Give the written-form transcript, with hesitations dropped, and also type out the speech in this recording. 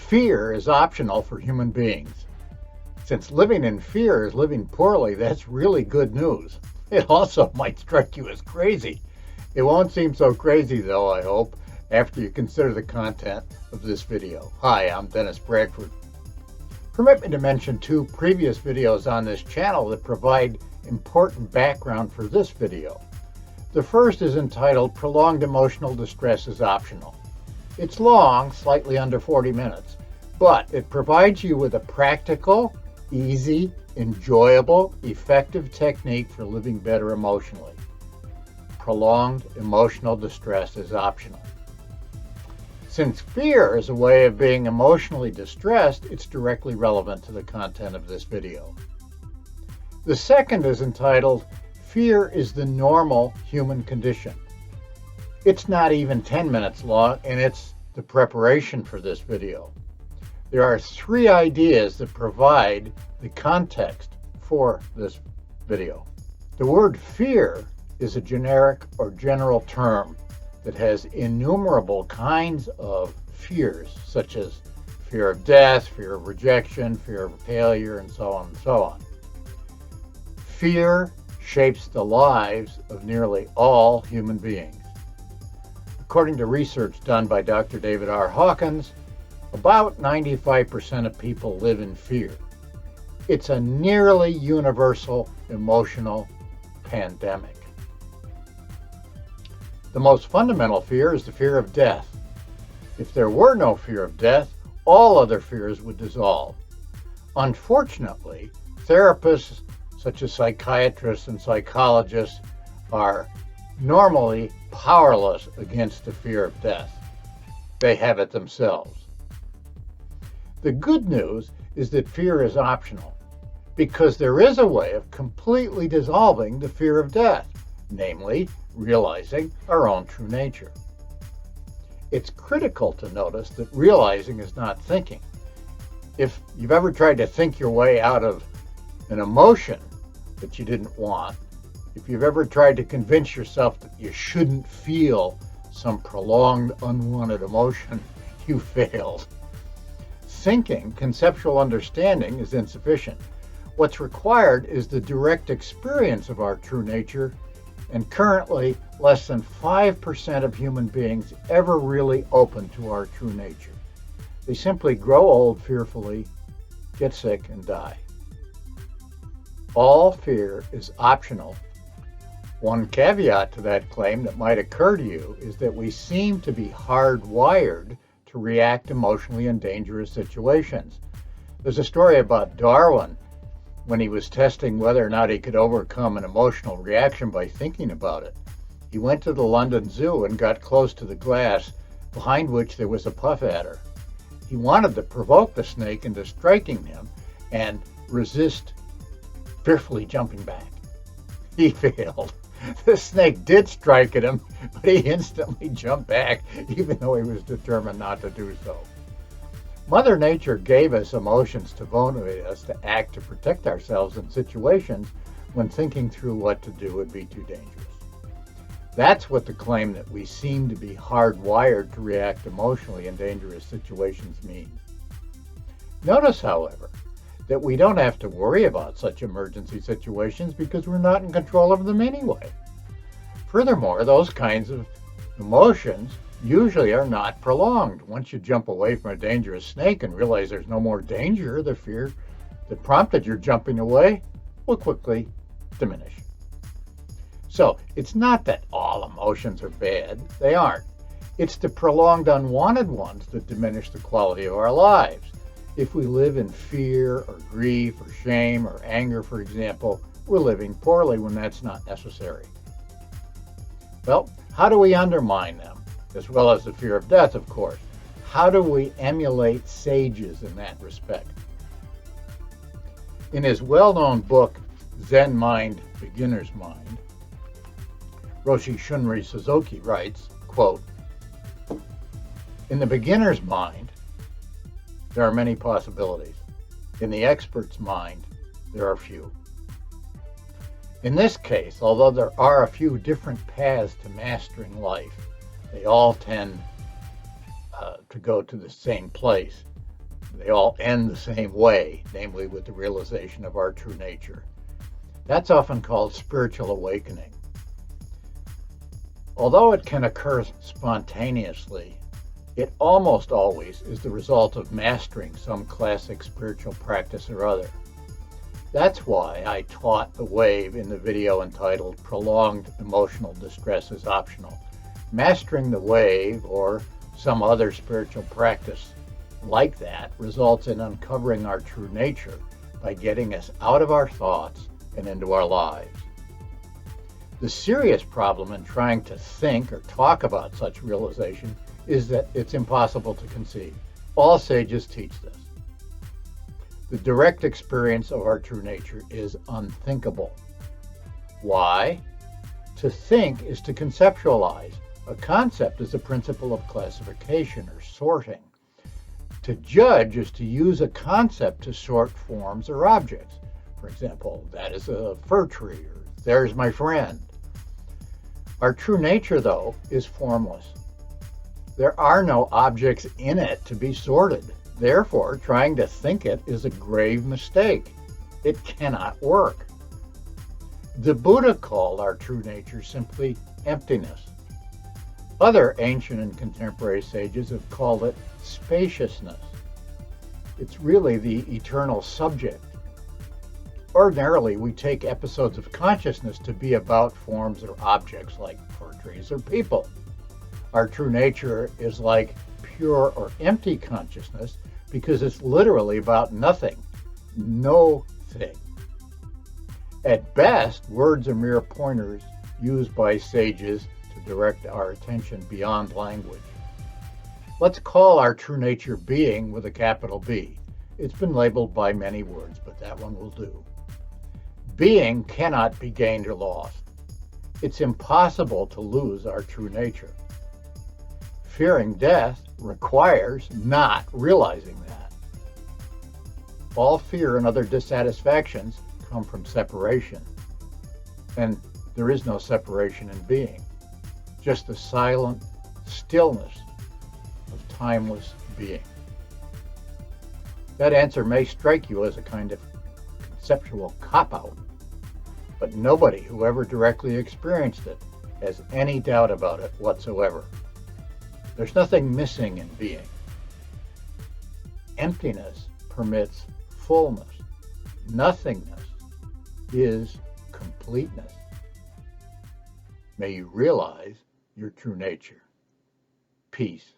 Fear is optional for human beings. Since living in fear is living poorly, that's really good news. It also might strike you as crazy. It won't seem so crazy though, I hope, after you consider the content of this video. Hi, I'm Dennis Bradford. Permit me to mention two previous videos on this channel that provide important background for this video. The first is entitled Prolonged Emotional Distress is Optional. It's long, slightly under 40 minutes, but it provides you with a practical, easy, enjoyable, effective technique for living better emotionally. Prolonged emotional distress is optional. Since fear is a way of being emotionally distressed, it's directly relevant to the content of this video. The second is entitled Fear is the Normal Human Condition. It's not even 10 minutes long, and it's the preparation for this video. There are three ideas that provide the context for this video. The word fear is a generic or general term that has innumerable kinds of fears, such as fear of death, fear of rejection, fear of failure, and so on and so on. Fear shapes the lives of nearly all human beings. According to research done by Dr. David R. Hawkins, about 95% of people live in fear. It's a nearly universal emotional pandemic. The most fundamental fear is the fear of death. If there were no fear of death, all other fears would dissolve. Unfortunately, therapists such as psychiatrists and psychologists are normally powerless against the fear of death. They have it themselves. The good news is that fear is optional, because there is a way of completely dissolving the fear of death, namely realizing our own true nature. It's critical to notice that realizing is not thinking. If you've ever tried to think your way out of an emotion that you didn't want, if you've ever tried to convince yourself that you shouldn't feel some prolonged unwanted emotion, you failed. Thinking, conceptual understanding, is insufficient. What's required is the direct experience of our true nature, and currently less than 5% of human beings ever really open to our true nature. They simply grow old fearfully, get sick, and die. All fear is optional. One caveat to that claim that might occur to you is that we seem to be hardwired to react emotionally in dangerous situations. There's a story about Darwin when he was testing whether or not he could overcome an emotional reaction by thinking about it. He went to the London Zoo and got close to the glass behind which there was a puff adder. He wanted to provoke the snake into striking him and resist fearfully jumping back. He failed. The snake did strike at him, but he instantly jumped back, even though he was determined not to do so. Mother Nature gave us emotions to motivate us to act to protect ourselves in situations when thinking through what to do would be too dangerous. That's what the claim that we seem to be hardwired to react emotionally in dangerous situations means. Notice, however, that we don't have to worry about such emergency situations because we're not in control of them anyway. Furthermore, those kinds of emotions usually are not prolonged. Once you jump away from a dangerous snake and realize there's no more danger, the fear that prompted your jumping away will quickly diminish. So it's not that all emotions are bad. They aren't. It's the prolonged unwanted ones that diminish the quality of our lives. If we live in fear or grief or shame or anger, for example, we're living poorly when that's not necessary. Well, how do we undermine them? As well as the fear of death, of course. How do we emulate sages in that respect? In his well-known book, Zen Mind, Beginner's Mind, Roshi Shunri Suzuki writes, quote, "In the beginner's mind, there are many possibilities. In the expert's mind, there are few. In this case, although there are a few different paths to mastering life, they all tend to go to the same place, They all end the same way, namely with the realization of our true nature. That's often called spiritual awakening. Although it can occur spontaneously, it almost always is the result of mastering some classic spiritual practice or other. That's why I taught the wave in the video entitled Prolonged Emotional Distress is Optional. Mastering the wave or some other spiritual practice like that results in uncovering our true nature by getting us out of our thoughts and into our lives. The serious problem in trying to think or talk about such realization is that it's impossible to conceive. All sages teach this. The direct experience of our true nature is unthinkable. Why? To think is to conceptualize. A concept is a principle of classification or sorting. To judge is to use a concept to sort forms or objects. For example, that is a fir tree, or there's my friend. Our true nature, though, is formless. There are no objects in it to be sorted. Therefore, trying to think it is a grave mistake. It cannot work. The Buddha called our true nature simply emptiness. Other ancient and contemporary sages have called it spaciousness. It's really the eternal subject. Ordinarily, we take episodes of consciousness to be about forms or objects like portraits or people. Our true nature is like pure or empty consciousness because it's literally about nothing, no thing. At best, words are mere pointers used by sages to direct our attention beyond language. Let's call our true nature being with a capital B. It's been labeled by many words, but that one will do. Being cannot be gained or lost. It's impossible to lose our true nature. Fearing death requires not realizing that. All fear and other dissatisfactions come from separation. And there is no separation in being, just the silent stillness of timeless being. That answer may strike you as a kind of conceptual cop-out, but nobody who ever directly experienced it has any doubt about it whatsoever. There's nothing missing in being. Emptiness permits fullness. Nothingness is completeness. May you realize your true nature. Peace.